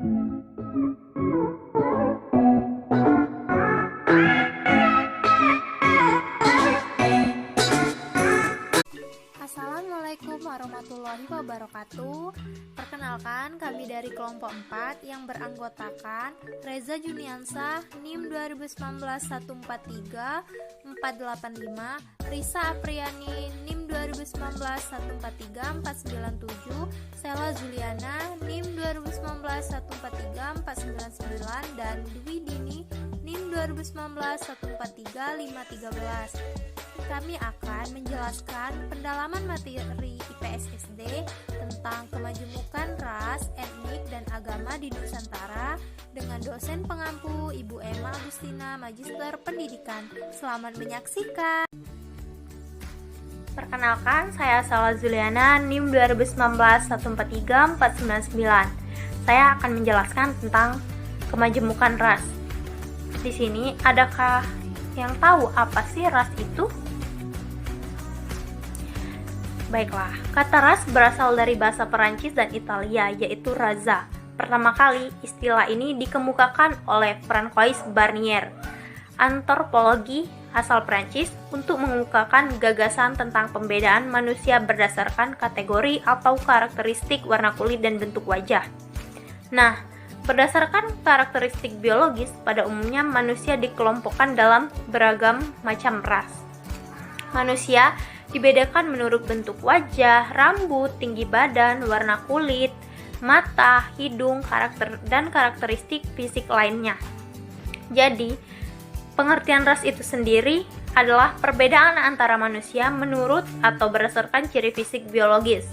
Assalamualaikum warahmatullahi wabarakatuh. Perkenalkan, kami dari kelompok 4 yang beranggotakan Reza Juniansah, NIM 2019-143 485, Risa Apriani, NIM 2019-143 497, Sela Zuliana, NIM 2019-143 499, dan Dwi Dini, NIM 2019-143 513. Kami akan menjelaskan pendalaman materi IPS SD tentang kemajemukan ras, etnik, dan agama di Nusantara dengan dosen pengampu Ibu Emma Agustina, Magister Pendidikan. Selamat menyaksikan. Perkenalkan, saya Sela Zuliana, NIM 2019-143 499. Saya akan menjelaskan tentang kemajemukan ras. Di sini, adakah yang tahu apa sih ras itu? Baiklah, kata ras berasal dari bahasa Perancis dan Italia, yaitu raza. Pertama kali, istilah ini dikemukakan oleh Francois Barnier, antropologi asal Perancis, untuk mengemukakan gagasan tentang pembedaan manusia berdasarkan kategori atau karakteristik warna kulit dan bentuk wajah. Nah, berdasarkan karakteristik biologis, pada umumnya manusia dikelompokkan dalam beragam macam ras. Manusia dibedakan menurut bentuk wajah, rambut, tinggi badan, warna kulit, mata, hidung, karakter, dan karakteristik fisik lainnya. Jadi, pengertian ras itu sendiri adalah perbedaan antara manusia menurut atau berdasarkan ciri fisik biologis.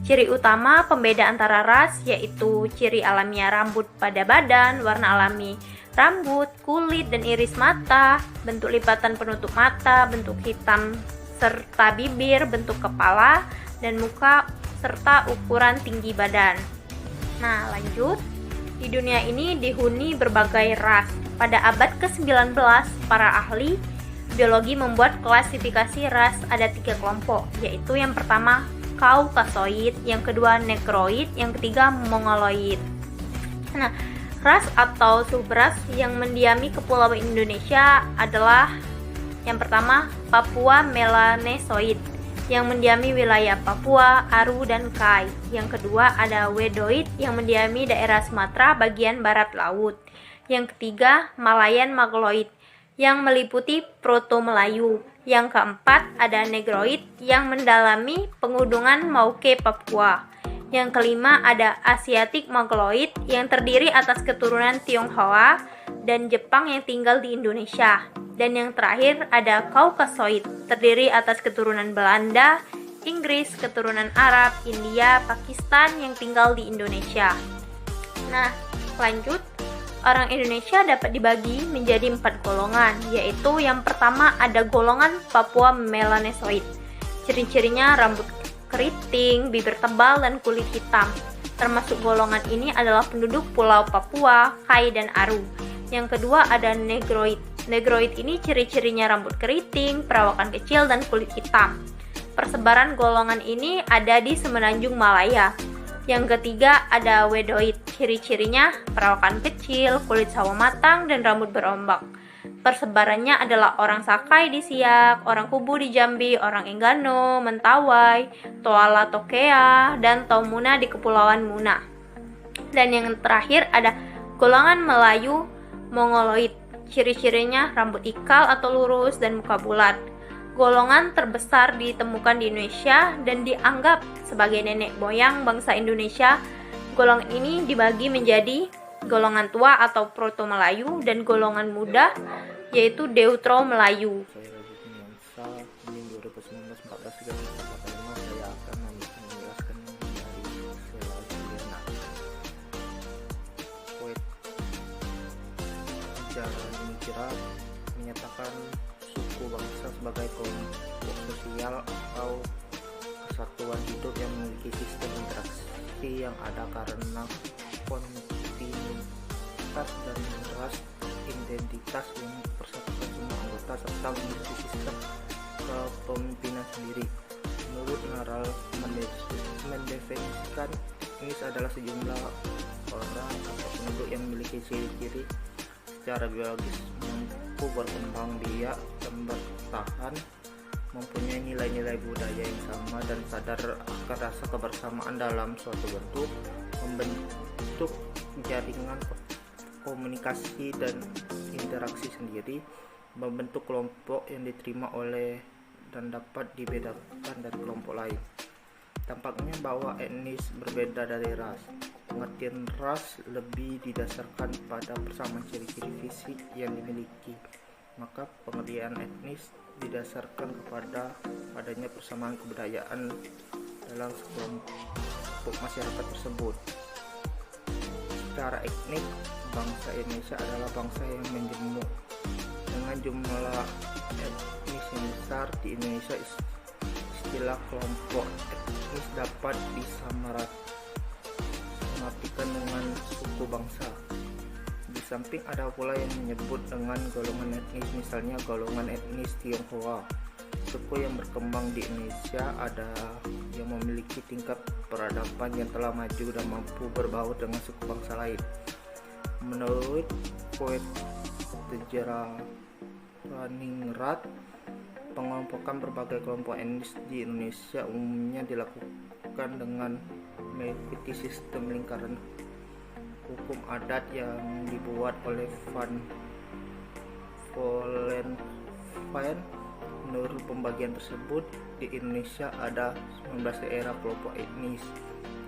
Ciri utama pembeda antara ras yaitu ciri alamiah rambut pada badan, warna alami rambut, kulit, dan iris mata, bentuk lipatan penutup mata, bentuk hitam serta bibir, bentuk kepala dan muka, serta ukuran tinggi badan. Nah, lanjut. Di dunia ini dihuni berbagai ras. Pada abad ke-19, para ahli biologi membuat klasifikasi ras ada 3 kelompok, yaitu yang pertama Kaukasoid, yang kedua Negroid, yang ketiga Mongoloid. Nah, ras atau subras yang mendiami kepulauan Indonesia adalah yang pertama, Papua Melanesoid, yang mendiami wilayah Papua, Aru, dan Kai. Yang kedua ada Wedoid, yang mendiami daerah Sumatera bagian barat laut. Yang ketiga, Malayan Magloid, yang meliputi Proto-Melayu. Yang keempat ada Negroid, yang mendalami pengudungan Mauke Papua. Yang kelima ada Asiatic Magloid, yang terdiri atas keturunan Tionghoa dan Jepang yang tinggal di Indonesia. Dan yang terakhir ada Kaukasoid, terdiri atas keturunan Belanda, Inggris, keturunan Arab, India, Pakistan yang tinggal di Indonesia. Nah, lanjut. Orang Indonesia dapat dibagi menjadi 4 golongan, yaitu yang pertama ada golongan Papua Melanesoid. Ciri-cirinya rambut keriting, bibir tebal, dan kulit hitam. Termasuk golongan ini adalah penduduk Pulau Papua, Kai, dan Aru. Yang kedua ada Negroid. Negroid ini ciri-cirinya rambut keriting, perawakan kecil, dan kulit hitam. Persebaran golongan ini ada di semenanjung Malaya. Yang ketiga ada Wedoid. Ciri-cirinya perawakan kecil, kulit sawo matang, dan rambut berombak. Persebarannya adalah orang Sakai di Siak, orang Kubu di Jambi, orang Enggano, Mentawai, Toala Tokea, dan Taumuna di Kepulauan Muna. Dan yang terakhir ada golongan Melayu Mongoloid. Ciri-cirinya rambut ikal atau lurus dan muka bulat. Golongan terbesar ditemukan di Indonesia dan dianggap sebagai nenek moyang bangsa Indonesia. Golongan ini dibagi menjadi golongan tua atau Proto-Melayu dan golongan muda yaitu Deutero-Melayu. Saya Reza Juniansah, NIM 2019-1435. Saya akan menjelaskan dari Sela Zuliana. Poet Jalani Kirat menyatakan suku bangsa sebagai kelompok sosial atau kesatuan hidup yang memiliki sistem interaksi yang ada karena kontinuitas dan ras identitas yang mempersatukan semua anggota serta memiliki sistem kepemimpinan sendiri. Menurut Naral mendefinisikan ini adalah sejumlah orang atau induk yang memiliki ciri-ciri secara biologis mampu berkembang biak dan bertahan, mempunyai nilai-nilai budaya yang sama, dan sadar akan rasa kebersamaan dalam suatu bentuk, membentuk jaringan komunikasi dan interaksi sendiri, membentuk kelompok yang diterima oleh dan dapat dibedakan dari kelompok lain. Tampaknya bahwa etnis berbeda dari ras. Pengertian ras lebih didasarkan pada persamaan ciri-ciri fisik yang dimiliki, maka pengertian etnis didasarkan kepada adanya persamaan kebudayaan dalam sekelompok masyarakat tersebut. Secara etnik, bangsa Indonesia adalah bangsa yang menjemuk. Dengan jumlah etnis yang besar di Indonesia, istilah kelompok etnis dapat disamaratikan dengan suku bangsa. Di samping ada pula yang menyebut dengan golongan etnis, misalnya golongan etnis Tionghoa. Suku yang berkembang di Indonesia ada yang memiliki tingkat peradaban yang telah maju dan mampu berbaur dengan suku bangsa lain. Menurut poet Sejarawaningrat, pengelompokan berbagai kelompok etnis di Indonesia umumnya dilakukan dengan mengikuti sistem lingkaran hukum adat yang dibuat oleh Van Vollenhoven. Menurut pembagian tersebut, di Indonesia ada 19 daerah kelompok etnis,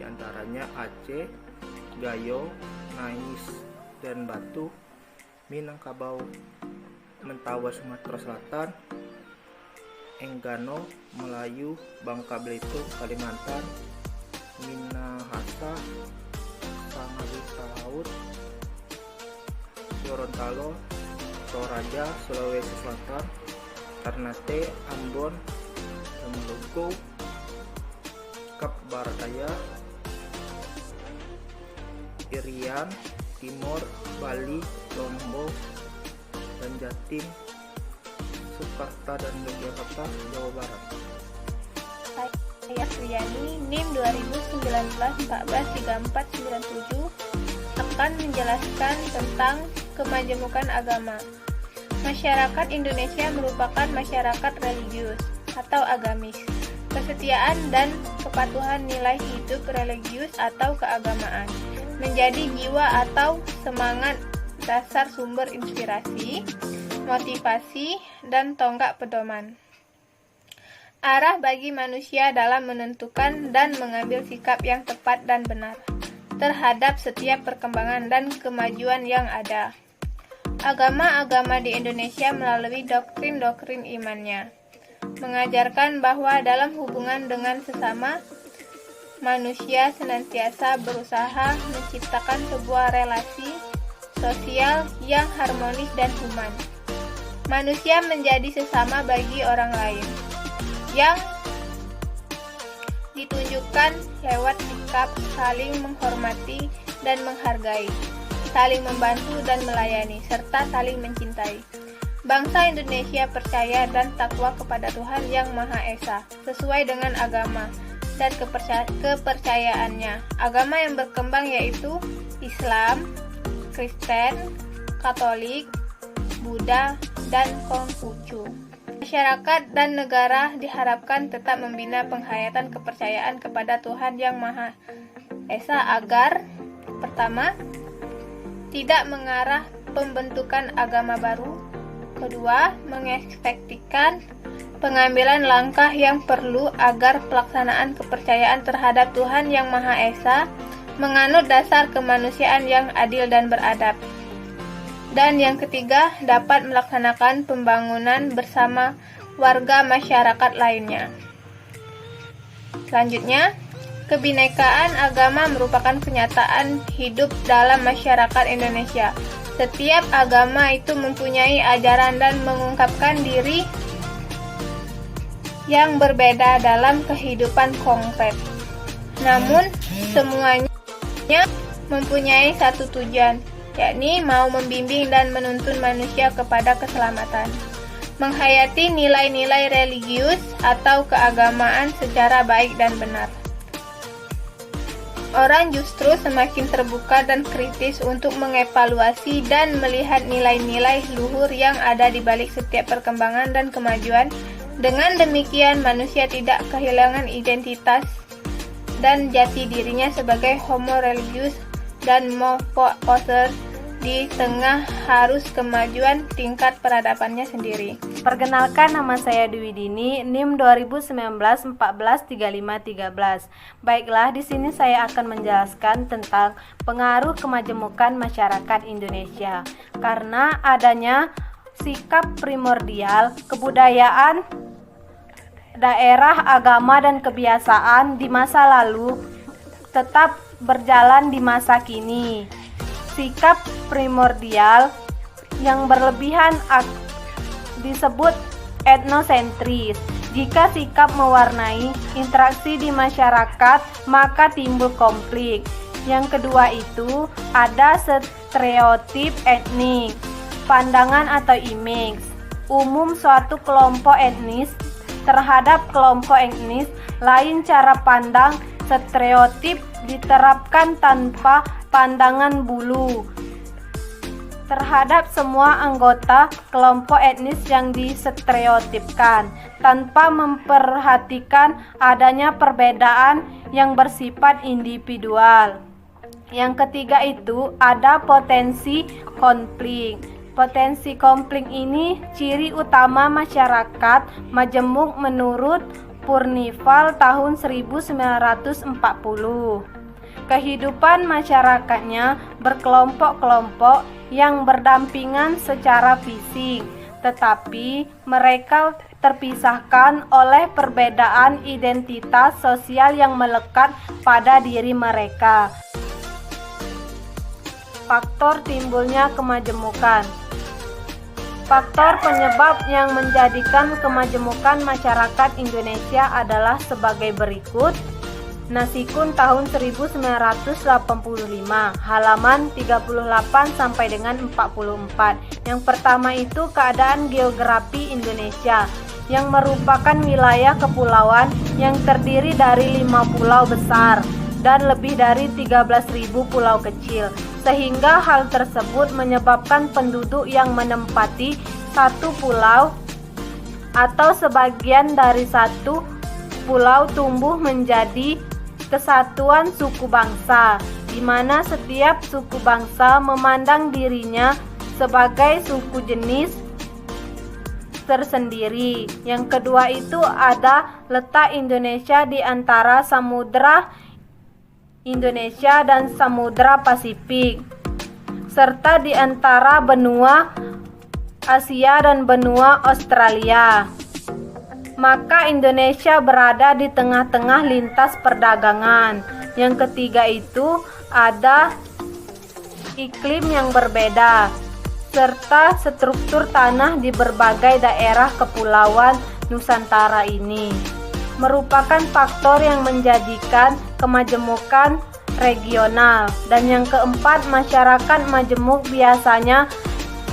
diantaranya Aceh, Gayo, Nais, dan Batu, Minangkabau, Mentawai Sumatera Selatan, Enggano Melayu, Bangka Belitung Kalimantan, Minahasa, Sangalitha Laut, Gorontalo, Toraja Sulawesi Selatan, Ternate, Ambon, dan Maluku, Kap Barat Daya, Irian Timur, Bali, Lombok, dan Jatim, Sumatera, dan Yogyakarta, Jawa Barat. Saya Suryani, NIM 2019-14-3497 akan menjelaskan tentang kemajemukan agama. Masyarakat Indonesia merupakan masyarakat religius atau agamis. Kesetiaan dan kepatuhan nilai hidup religius atau keagamaan menjadi jiwa atau semangat dasar sumber inspirasi, motivasi, dan tonggak pedoman. Arah bagi manusia dalam menentukan dan mengambil sikap yang tepat dan benar terhadap setiap perkembangan dan kemajuan yang ada. Agama-agama di Indonesia melalui doktrin-doktrin imannya mengajarkan bahwa dalam hubungan dengan sesama, manusia senantiasa berusaha menciptakan sebuah relasi sosial yang harmonis dan human. Manusia menjadi sesama bagi orang lain, yang ditunjukkan lewat sikap saling menghormati dan menghargai, saling membantu dan melayani, serta saling mencintai. Bangsa Indonesia percaya dan takwa kepada Tuhan Yang Maha Esa, sesuai dengan agama dan kepercayaannya. Agama yang berkembang yaitu Islam, Kristen, Katolik, Buddha, dan Konghucu. Masyarakat dan negara diharapkan tetap membina penghayatan kepercayaan kepada Tuhan Yang Maha Esa agar, pertama, tidak mengarah pembentukan agama baru. Kedua, mengeksekusikan pengambilan langkah yang perlu agar pelaksanaan kepercayaan terhadap Tuhan Yang Maha Esa menganut dasar kemanusiaan yang adil dan beradab. Dan yang ketiga, dapat melaksanakan pembangunan bersama warga masyarakat lainnya. Selanjutnya, kebinekaan agama merupakan kenyataan hidup dalam masyarakat Indonesia. Setiap agama itu mempunyai ajaran dan mengungkapkan diri yang berbeda dalam kehidupan konkret. Namun, semuanya mempunyai satu tujuan, yakni mau membimbing dan menuntun manusia kepada keselamatan, menghayati nilai-nilai religius atau keagamaan secara baik dan benar. orang justru semakin terbuka dan kritis untuk mengevaluasi dan melihat nilai-nilai luhur yang ada di balik setiap perkembangan dan kemajuan. Dengan demikian, manusia tidak kehilangan identitas dan jati dirinya sebagai homo religius dan poser di tengah harus kemajuan tingkat peradabannya sendiri. Perkenalkan, nama saya Dwi Dini, NIM 2019-14-35-13. Baiklah, di sini saya akan menjelaskan tentang pengaruh kemajemukan masyarakat Indonesia. Karena adanya sikap primordial, kebudayaan, daerah, agama, dan kebiasaan di masa lalu tetap berjalan di masa kini. Sikap primordial yang berlebihan disebut etnosentris. Jika sikap mewarnai interaksi di masyarakat, maka timbul konflik. Yang kedua itu ada stereotip etnik, pandangan atau image umum suatu kelompok etnis terhadap kelompok etnis lain. Cara pandang stereotip diterapkan tanpa pandangan bulu terhadap semua anggota kelompok etnis yang distereotipkan, tanpa memperhatikan adanya perbedaan yang bersifat individual. Yang ketiga itu ada potensi konflik. Potensi konflik ini ciri utama masyarakat majemuk menurut Purnival tahun 1940. Kehidupan masyarakatnya berkelompok-kelompok yang berdampingan secara fisik, tetapi mereka terpisahkan oleh perbedaan identitas sosial yang melekat pada diri mereka. Faktor timbulnya kemajemukan. Faktor penyebab yang menjadikan kemajemukan masyarakat Indonesia adalah sebagai berikut. Nasikun tahun 1985, halaman 38 sampai dengan 44. Yang pertama itu keadaan geografi Indonesia, yang merupakan wilayah kepulauan yang terdiri dari 5 pulau besar dan lebih dari 13.000 pulau kecil, sehingga hal tersebut menyebabkan penduduk yang menempati satu pulau atau sebagian dari satu pulau tumbuh menjadi kesatuan suku bangsa, di mana setiap suku bangsa memandang dirinya sebagai suku jenis tersendiri. Yang kedua itu ada letak Indonesia di antara Samudra Indonesia dan Samudra Pasifik, serta di antara benua Asia dan benua Australia. Maka Indonesia berada di tengah-tengah lintas perdagangan. Yang ketiga itu ada iklim yang berbeda, serta struktur tanah di berbagai daerah kepulauan Nusantara ini merupakan faktor yang menjadikan kemajemukan regional. Dan yang keempat, masyarakat majemuk biasanya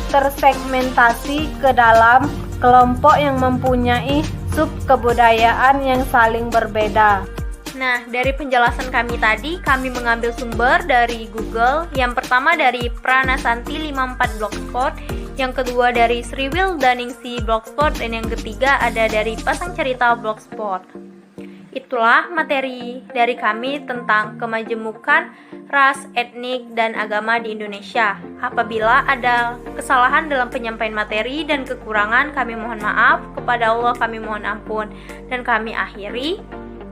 tersegmentasi ke dalam kelompok yang mempunyai sub kebudayaan yang saling berbeda. Nah, dari penjelasan kami tadi, kami mengambil sumber dari Google. Yang pertama dari Pranasanti 54 Blogspot, yang kedua dari Sriwildaningsi Blogspot, dan yang ketiga ada dari Pasang Cerita Blogspot. Itulah materi dari kami tentang kemajemukan ras, etnik, dan agama di Indonesia. Apabila ada kesalahan dalam penyampaian materi dan kekurangan, kami mohon maaf. Kepada Allah kami mohon ampun. Dan kami akhiri.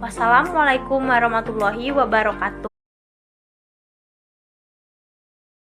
Wassalamualaikum warahmatullahi wabarakatuh.